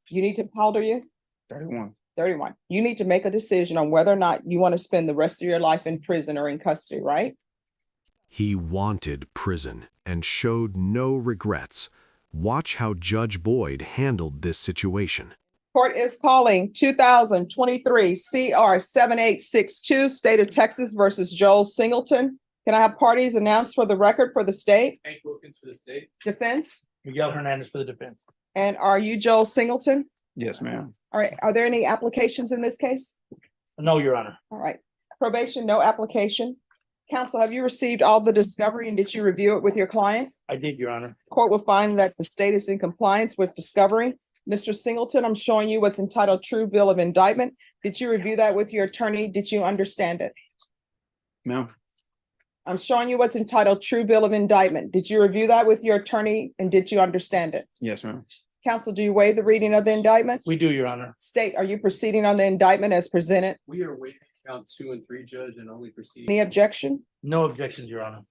You need to, how old are you? 31. 31. You need to make a decision on whether or not you want to spend the rest of your life in prison or in custody, right? He wanted prison and showed no regrets. Watch how Judge Boyd handled this situation. Court is calling 2023 CR 7862, State of Texas versus Joel Singleton. Can I have parties announced for the record for the state? Hank Wilkins for the state. Defense? Miguel Hernandez for the defense. And are you Joel Singleton? Yes, ma'am. All right. Are there any applications in this case? No, Your Honor. All right. Probation, no application. Counsel, have you received all the discovery and did you review it with your client? I did, Your Honor. Court will find that the state is in compliance with discovery. Mr. Singleton, I'm showing you what's entitled True Bill of Indictment. Did you review that with your attorney? Did you understand it? Ma'am. I'm showing you what's entitled True Bill of Indictment. Did you review that with your attorney and did you understand it? Yes, ma'am. Counsel, do you waive the reading of the indictment? We do, Your Honor. State, are you proceeding on the indictment as presented? We are waiving count 2 and 3, Judge, and only proceeding. Any objection? No objections, Your Honor.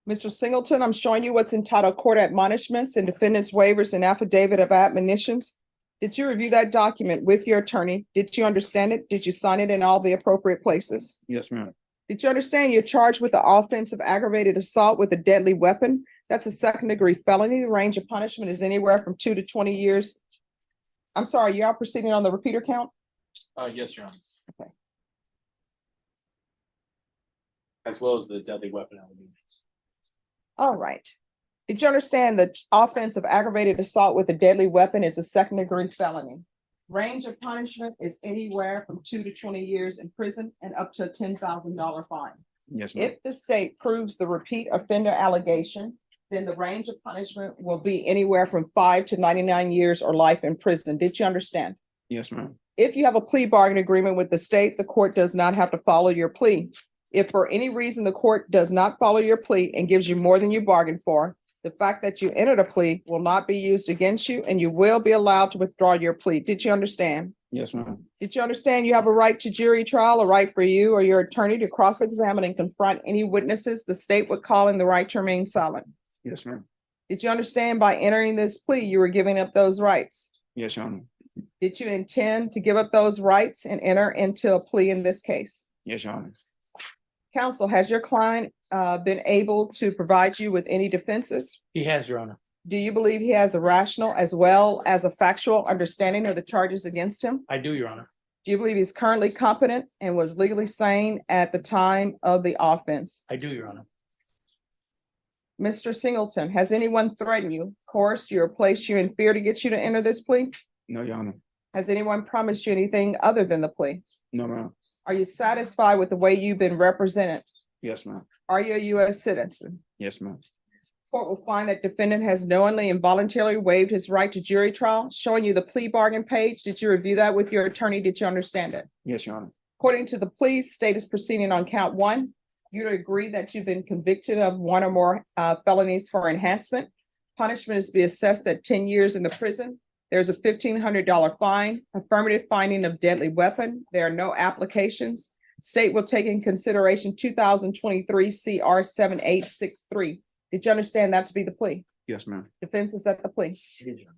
Mr. Singleton, I'm showing you what's entitled Court Admonishments and Defendant's Waivers and Affidavit of Admonitions. Did you review that document with your attorney? Did you understand it? Did you sign it in all the appropriate places? Yes, ma'am. Did you understand you're charged with the offense of aggravated assault with a deadly weapon? That's a second-degree felony. The range of punishment is anywhere from 2 to 20 years. I'm sorry, you are proceeding on the repeater count? Yes, Your Honor. Okay. As well as the deadly weapon allegations. All right. Did you understand the offense of aggravated assault with a deadly weapon is a second-degree felony? Range of punishment is anywhere from 2 to 20 years in prison and up to a $10,000 fine. Yes, ma'am. If the state proves the repeat offender allegation, then the range of punishment will be anywhere from 5 to 99 years or life in prison. Did you understand? Yes, ma'am. If you have a plea bargain agreement with the state, the court does not have to follow your plea. If for any reason the court does not follow your plea and gives you more than you bargained for, the fact that you entered a plea will not be used against you and you will be allowed to withdraw your plea. Did you understand? Yes, ma'am. Did you understand you have a right to jury trial, a right for you or your attorney to cross-examine and confront any witnesses the state would call in the right to remain silent? Yes, ma'am. Did you understand by entering this plea, you were giving up those rights? Yes, Your Honor. Did you intend to give up those rights and enter into a plea in this case? Yes, Your Honor. Counsel, has your client been able to provide you with any defenses? He has, Your Honor. Do you believe he has a rational as well as a factual understanding of the charges against him? I do, Your Honor. Do you believe he's currently competent and was legally sane at the time of the offense? I do, Your Honor. Mr. Singleton, has anyone threatened you, coerced you, or placed you in fear to get you to enter this plea? No, Your Honor. Has anyone promised you anything other than the plea? No, ma'am. Are you satisfied with the way you've been represented? Yes, ma'am. Are you a U.S. citizen? Yes, ma'am. Court will find that defendant has knowingly and voluntarily waived his right to jury trial, showing you the plea bargain page. Did you review that with your attorney? Did you understand it? Yes, Your Honor. According to the plea, state is proceeding on count 1. You agree that you've been convicted of 1 or more felonies for enhancement. Punishment is to be assessed at 10 years in the prison. There's a $1,500 fine, affirmative finding of deadly weapon. There are no applications. State will take in consideration 2023 CR 7863. Did you understand that to be the plea? Yes, ma'am. Defense is at the plea.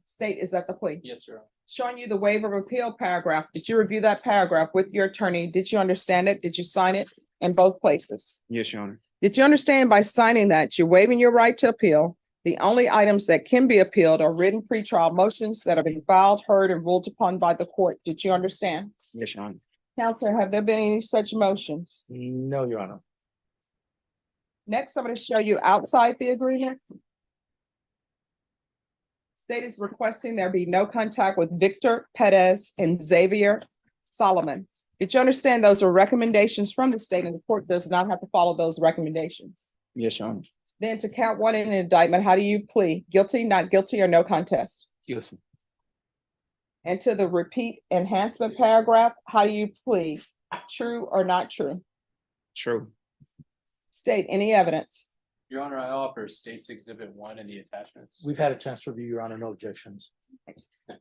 State is at the plea. Yes, sir. Showing you the waiver of appeal paragraph. Did you review that paragraph with your attorney? Did you understand it? Did you sign it in both places? Yes, Your Honor. Did you understand by signing that you're waiving your right to appeal? The only items that can be appealed are written pretrial motions that have been filed, heard, and ruled upon by the court. Did you understand? Yes, Your Honor. Counselor, have there been any such motions? No, Your Honor. Next, I'm going to show you outside the agreement. State is requesting there be no contact with Victor Perez and Xavier Solomon. Did you understand those are recommendations from the state and the court does not have to follow those recommendations? Yes, Your Honor. Then to count 1 in an indictment, how do you plea? Guilty, not guilty, or no contest? Yes. And to the repeat enhancement paragraph, how do you plea? True or not true? True. State any evidence. Your Honor, I offer State's Exhibit 1 and the attachments. We've had a chance to review, Your Honor. No objections.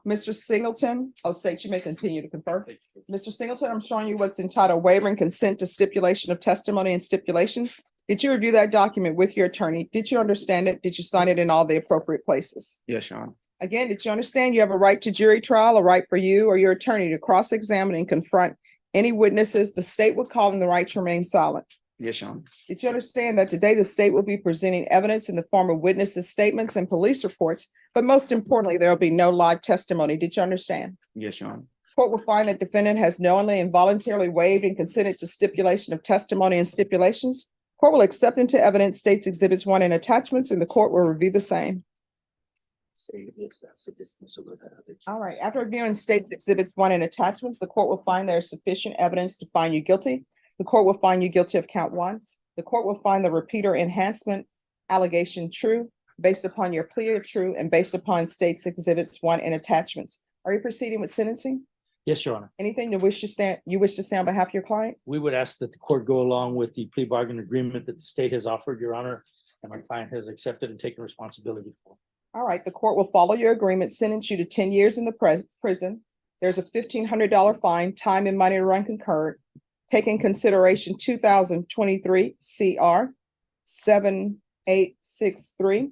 Mr. Singleton, state you may continue to confer. Mr. Singleton, I'm showing you what's entitled waiver and consent to stipulation of testimony and stipulations. Did you review that document with your attorney? Did you understand it? Did you sign it in all the appropriate places? Yes, Your Honor. Again, did you understand you have a right to jury trial, a right for you or your attorney to cross-examine and confront any witnesses? The state would call them the right to remain silent. Yes, Your Honor. Did you understand that today the state will be presenting evidence in the form of witnesses' statements and police reports, but most importantly, there will be no live testimony? Did you understand? Yes, Your Honor. Court will find that defendant has knowingly and voluntarily waived and consented to stipulation of testimony and stipulations. Court will accept into evidence states exhibits 1 and attachments, and the court will review the same. Say this, that's a dismissal of that other. All right, after reviewing states exhibits 1 and attachments, the court will find there is sufficient evidence to find you guilty. The court will find you guilty of count 1. The court will find the repeater enhancement allegation true based upon your plea of true and based upon states exhibits 1 and attachments. Are you proceeding with sentencing? Yes, Your Honor. Anything you wish to say on behalf of your client? We would ask that the court go along with the plea bargain agreement that the state has offered, Your Honor, and my client has accepted and taken responsibility for. All right, the court will follow your agreement, sentence you to 10 years in the prison. There's a $1,500 fine, time and money to run concurrent. Take in consideration 2023 CR 7863.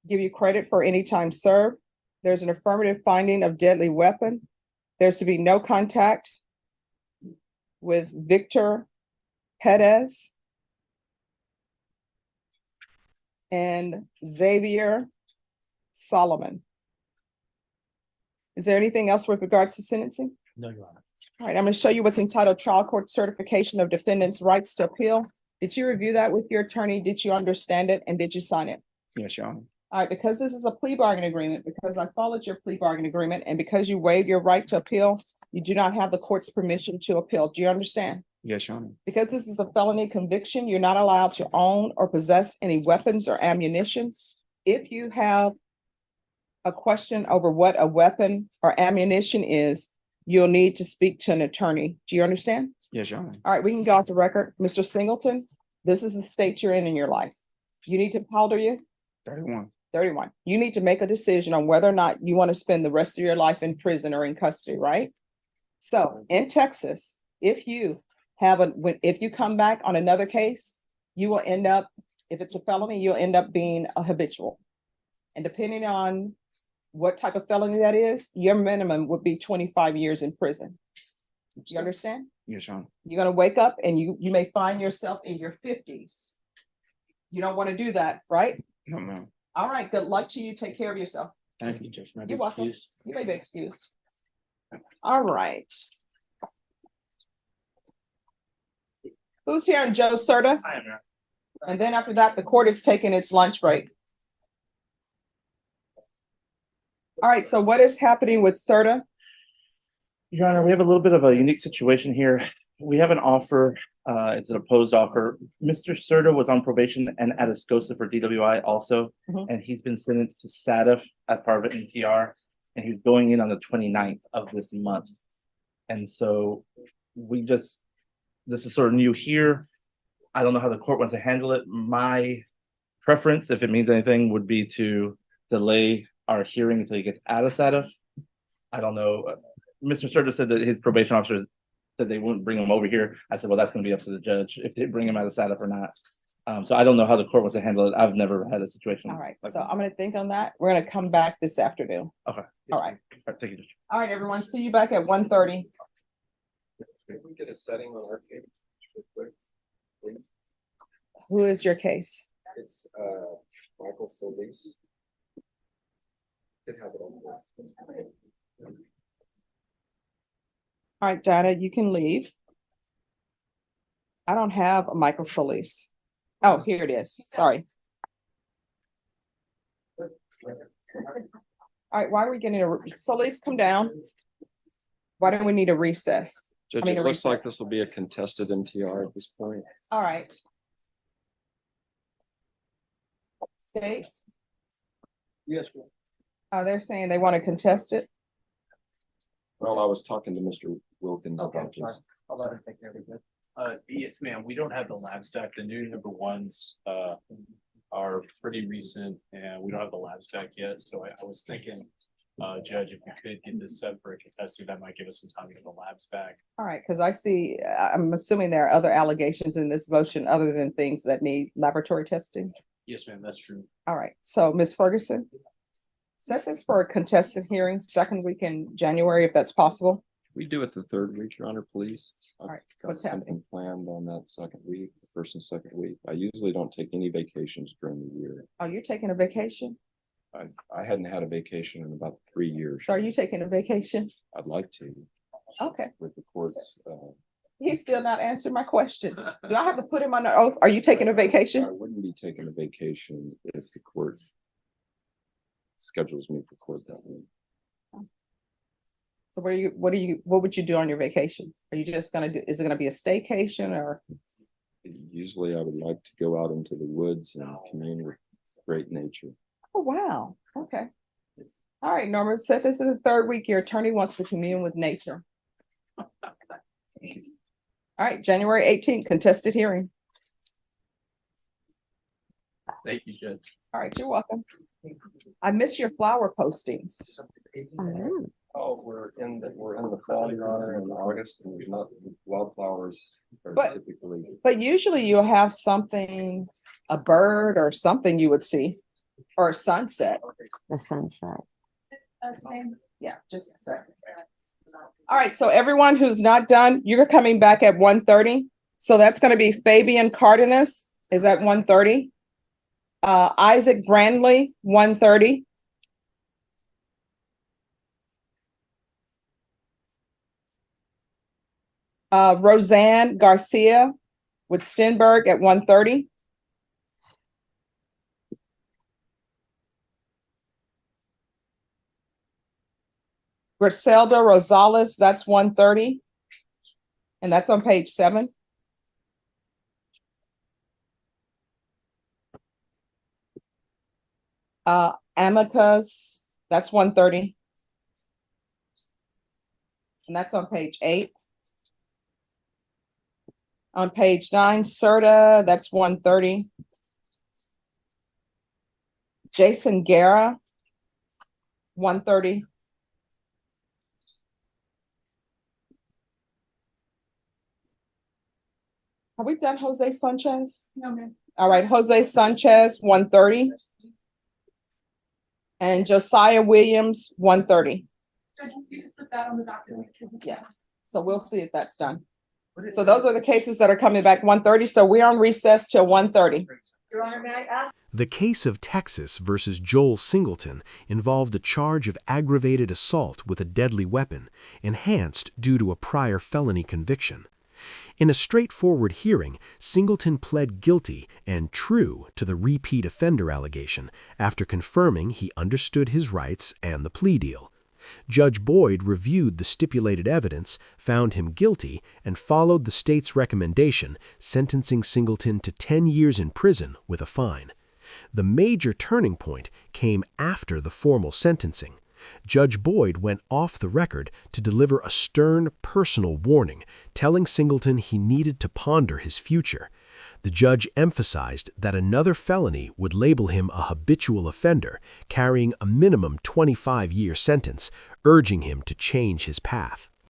Give you credit for any time served. There's an affirmative finding of deadly weapon. There's to be no contact with Victor Perez and Xavier Solomon. Is there anything else with regards to sentencing? No, Your Honor. All right, I'm going to show you what's entitled Trial Court Certification of Defendant's Rights to Appeal. Did you review that with your attorney? Did you understand it? And did you sign it? Yes, Your Honor. All right, because this is a plea bargain agreement, because I followed your plea bargain agreement, and because you waived your right to appeal, you do not have the court's permission to appeal. Do you understand? Yes, Your Honor. Because this is a felony conviction, you're not allowed to own or possess any weapons or ammunition. If you have a question over what a weapon or ammunition is, you'll need to speak to an attorney. Do you understand? Yes, Your Honor. All right, we can go off the record. Mr. Singleton, this is the state you're in your life. You need to, how old are you? 31. 31. You need to make a decision on whether or not you want to spend the rest of your life in prison or in custody, right? So in Texas, if you come back on another case, you will end up, if it's a felony, you'll end up being a habitual. And depending on what type of felony that is, your minimum would be 25 years in prison. You understand? Yes, Your Honor. You're going to wake up and you may find yourself in your 50s. You don't want to do that, right? No, ma'am. All right, good luck to you. Take care of yourself. Thank you. Judge. May I be You're welcome. excused? You may be excused. All right. Who's here on Joe Serta? I am, Your Honor. And then after that, the court is taking its lunch break. All right, so what is happening with Serta? Your Honor, we have a little bit of a unique situation here. We have an offer, it's an opposed offer. Mr. Serta was on probation and at Escosa for DWI also, Mhm. and he's been sentenced to SATF as part of an NTR, and he's going in on the 29th of this month. And so this is sort of new here. I don't know how the court wants to handle it. My preference, if it means anything, would be to delay our hearing until he gets out of SATF. I don't know. Mr. Serta said that his probation officer said they wouldn't bring him over here. I said, well, that's going to be up to the judge if they bring him out of SATF or not. So I don't know how the court wants to handle it. I've never had a situation. All right, like so this. I'm going to think on that. We're going to come back this afternoon. Okay. All right. All right, thank you, Judge. All right, everyone. See you back at 1:30. Can we get a setting on our case? Real quick, please? Who is your case? It's Michael Solis. Could have it on there. All right, Donna, you can leave. I don't have a Michael Solis. Oh, here it is. Sorry. All right, why are we getting Solis, come down. Why do we need a recess? Judge, I mean, it a looks like reset. this will be a contested MTR at this point. All right. State, Yes. they're saying they want to contest it. Well, I was talking to Mr. Wilkins Okay, about sorry. this. I'll let her take care of it. Yes, ma'am. We don't have the lab stack. The new number ones are pretty recent and we don't have the lab stack yet. So I was thinking, Judge, if we could get this set for a contested, that might give us some time to get the labs back. All right, because I'm assuming there are other allegations in this motion other than things that need laboratory testing. Yes, ma'am, that's true. All right, so Ms. Ferguson, Set this for a contested hearing, second week in January, if that's possible. We do it the third week, Your Honor, please. I've All right, got what's happening? something planned on that second week, the first and second week. I usually don't take any vacations during the year. Oh, you're taking a vacation? I hadn't had a vacation in about 3 years. So are you taking a vacation? I'd like to, Okay, with the court's, he's still not answering my question. Do I have to put him on the oath? Are you taking a I vacation? wouldn't be taking a vacation if the court schedules me for court that week. So what would you do on your vacation? Are you just gonna do, is it gonna be a staycation or? Usually I would like to go out into the woods and commune with great nature. Oh, wow, okay. All right, Norma, set this in the third week. Your attorney wants to commune with nature. All right, January 18th, contested hearing. Thank you, Judge. All right, you're welcome. I miss your flower postings. Oh, we're in the fall, Your Honor, in August, and not wildflowers are But- typically. But usually you'll have something, a bird or something you would see, or a sunset. The sunset. Yeah, just a second. All right, so everyone who's not done, you're coming back at 1:30. So that's gonna be Fabian Cardenas is at 1:30. Isaac Brandley, 1:30. Roseanne Garcia with Stenberg at 1:30. Griselda Rosales, that's 1:30. And that's on page 7. Amicus, that's 1:30. And that's on page 8. On page 9, Serta, that's 1:30. Jason Guerra, 1:30. Have we done Jose Sanchez? No, ma'am. All right, Jose Sanchez, 1:30. And Josiah Williams, 1:30. You just put that on the document. Yes, so we'll see if that's done. So those are the cases that are coming back 1:30. So we're on recess till 1:30. Your Honor, may I ask? The case of Texas versus Joel Singleton involved a charge of aggravated assault with a deadly weapon, enhanced due to a prior felony conviction. In a straightforward hearing, Singleton pled guilty and true to the repeat offender allegation after confirming he understood his rights and the plea deal. Judge Boyd reviewed the stipulated evidence, found him guilty, and followed the state's recommendation, sentencing Singleton to 10 years in prison with a fine. The major turning point came after the formal sentencing. Judge Boyd went off the record to deliver a stern personal warning, telling Singleton he needed to ponder his future. The judge emphasized that another felony would label him a habitual offender, carrying a minimum 25-year sentence, urging him to change his path.